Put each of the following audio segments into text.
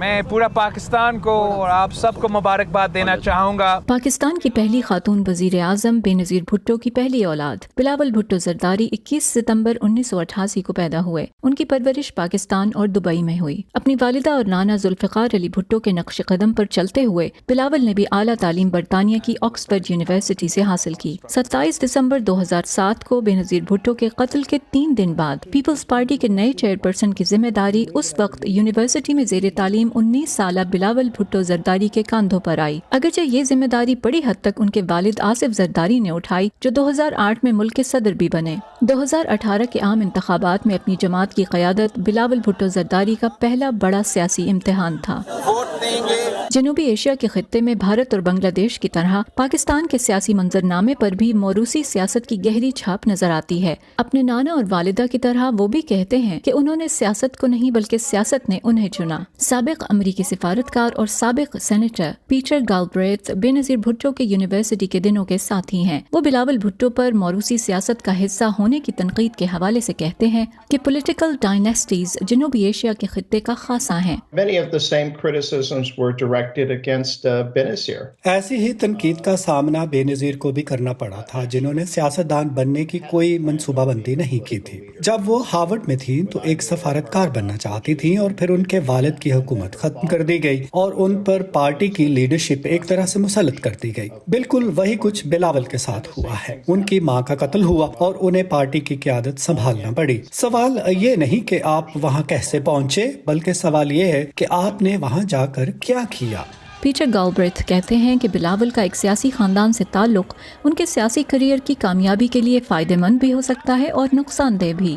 میں پورا پاکستان کو اور آپ سب کو مبارکباد دینا چاہوں گا۔ پاکستان کی پہلی خاتون وزیر اعظم بے نظیر بھٹو کی پہلی اولاد بلاول بھٹو زرداری 21 ستمبر 1988 کو پیدا ہوئے۔ ان کی پرورش پاکستان اور دبئی میں ہوئی۔ اپنی والدہ اور نانا ذوالفقار علی بھٹو کے نقش قدم پر چلتے ہوئے بلاول نے بھی اعلیٰ تعلیم برطانیہ کی آکسفورڈ یونیورسٹی سے حاصل کی۔ 27 دسمبر 2007 کو بے نظیر بھٹو کے قتل کے 3 دن بعد پیپلز پارٹی کے نئے چیئرپرسن کی ذمہ داری اس وقت یونیورسٹی میں زیر تعلیم 19 سالہ بلاول بھٹو زرداری کے کاندھوں پر آئی۔ اگرچہ یہ ذمہ داری بڑی حد تک ان کے والد آصف زرداری نے اٹھائی، جو 2008 میں ملک کے صدر بھی بنے۔ 2018 کے عام انتخابات میں اپنی جماعت کی قیادت بلاول بھٹو زرداری کا پہلا بڑا سیاسی امتحان تھا۔ جنوبی ایشیا کے خطے میں بھارت اور بنگلہ دیش کی طرح پاکستان کے سیاسی منظرنامے پر بھی موروثی سیاست کی گہری چھاپ نظر آتی ہے۔ اپنے نانا اور والدہ کی طرح وہ بھی کہتے ہیں کہ انہوں نے سیاست کو نہیں بلکہ سیاست نے انہیں چنا۔ سابق امریکی سفارتکار اور سابق سینیٹر پیٹر گالبریتھ بے نظیر بھٹو کے یونیورسٹی کے دنوں کے ساتھی ہیں۔ وہ بلاول بھٹو پر موروثی سیاست کا حصہ ہونے کی تنقید کے حوالے سے کہتے ہیں کہ پولیٹیکل ڈائنیسٹیز جنوبی ایشیا کے خطے کا خاصہ ہیں۔ ایسی ہی تنقید کا سامنا بے نظیر کو بھی کرنا پڑا تھا، جنہوں نے سیاستدان بننے کی کوئی منصوبہ بندی نہیں کی تھی۔ جب وہ ہارورڈ میں تھیں تو ایک سفارتکار بننا چاہتی تھیں اور پھر ان کے والد کی حکومت ختم کر دی گئی اور ان پر پارٹی کی لیڈرشپ ایک طرح سے مسلط کر دی گئی۔ بالکل وہی کچھ بلاول کے ساتھ ہوا ہے۔ ان کی ماں کا قتل ہوا اور انہیں پارٹی کی قیادت سنبھالنا پڑی۔ سوال یہ نہیں کہ آپ وہاں کیسے پہنچے، بلکہ سوال یہ ہے کہ آپ نے وہاں جا کر کیا کیا۔ پیٹر گالبریتھ کہتے ہیں کہ بلاول کا ایک سیاسی خاندان سے تعلق ان کے سیاسی کیریئر کی کامیابی کے لیے فائدہ مند بھی ہو سکتا ہے اور نقصان دہ بھی۔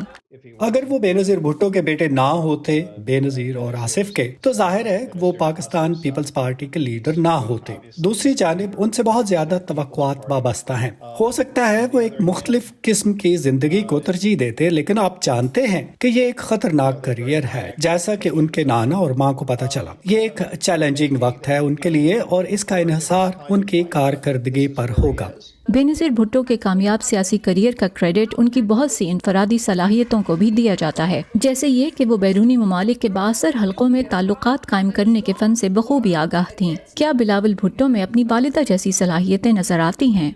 اگر وہ بے نظیر بھٹو کے بیٹے نہ ہوتے، بے نظیر اور آصف کے، تو ظاہر ہے وہ پاکستان پیپلز پارٹی کے لیڈر نہ ہوتے۔ دوسری جانب ان سے بہت زیادہ توقعات وابستہ ہیں۔ ہو سکتا ہے وہ ایک مختلف قسم کی زندگی کو ترجیح دیتے، لیکن آپ جانتے ہیں کہ یہ ایک خطرناک کیریئر ہے، جیسا کہ ان کے نانا اور ماں کو پتہ چلا۔ یہ ایک چیلنجنگ وقت ہے ان کے لیے اور اس کا انحصار ان کی کارکردگی پر ہوگا۔ بے نظیر بھٹو کے کامیاب سیاسی کیریئر کا کریڈٹ ان کی بہت سی انفرادی صلاحیتوں کو بھی دیا جاتا ہے، جیسے یہ کہ وہ بیرونی ممالک کے بااثر حلقوں میں تعلقات قائم کرنے کے فن سے بخوبی آگاہ تھیں۔ کیا بلاول بھٹو میں اپنی والدہ جیسی صلاحیتیں نظر آتی ہیں؟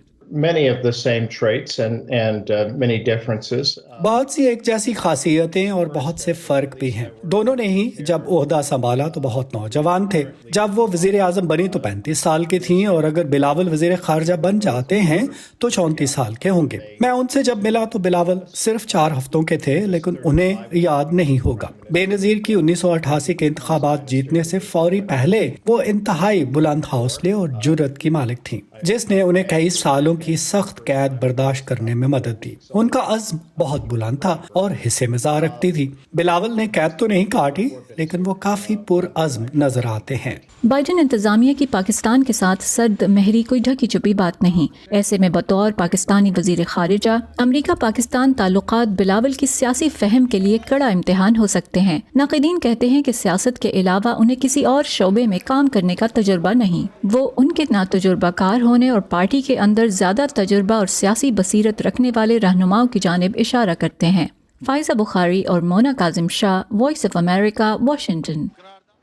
بہت سی ایک جیسی خاصیتیں اور بہت سے فرق بھی ہیں۔ دونوں نے ہی جب عہدہ سنبھالا تو بہت نوجوان تھے۔ جب وہ وزیر اعظم بنی تو 35 سال کی تھیں، اور اگر بلاول وزیر خارجہ بن جاتے ہیں تو 34 سال کے ہوں گے۔ میں ان سے جب ملا تو بلاول صرف 4 ہفتوں کے تھے، لیکن انہیں یاد نہیں ہوگا۔ بے نظیر کی 1988 کے انتخابات جیتنے سے فوری پہلے وہ انتہائی بلند حوصلے اور جرأت کی مالک تھیں، جس نے انہیں کئی سالوں کی سخت قید برداشت کرنے میں مدد دی۔ ان کا عزم بہت بلند تھا اور حصے مزاح رکھتی تھی۔ بلاول نے قید تو نہیں کاٹی، لیکن وہ کافی پرعزم نظر آتے ہیں۔ بائیڈن انتظامیہ کی پاکستان کے ساتھ سرد مہری کوئی ڈھکی چھپی بات نہیں۔ ایسے میں بطور پاکستانی وزیر خارجہ امریکہ پاکستان تعلقات بلاول کی سیاسی فہم کے لیے کڑا امتحان ہو سکتے ہیں۔ ناقدین کہتے ہیں کہ سیاست کے علاوہ انہیں کسی اور شعبے میں کام کرنے کا تجربہ نہیں۔ وہ ان کے ناتجربہ کار ہونے اور پارٹی کے اندر زیادہ تجربہ اور سیاسی بصیرت رکھنے والے رہنماؤں کی جانب اشارہ کرتے ہیں۔ فائزہ بخاری اور مونا کاظم شاہ، وائس آف امریکہ، واشنگٹن۔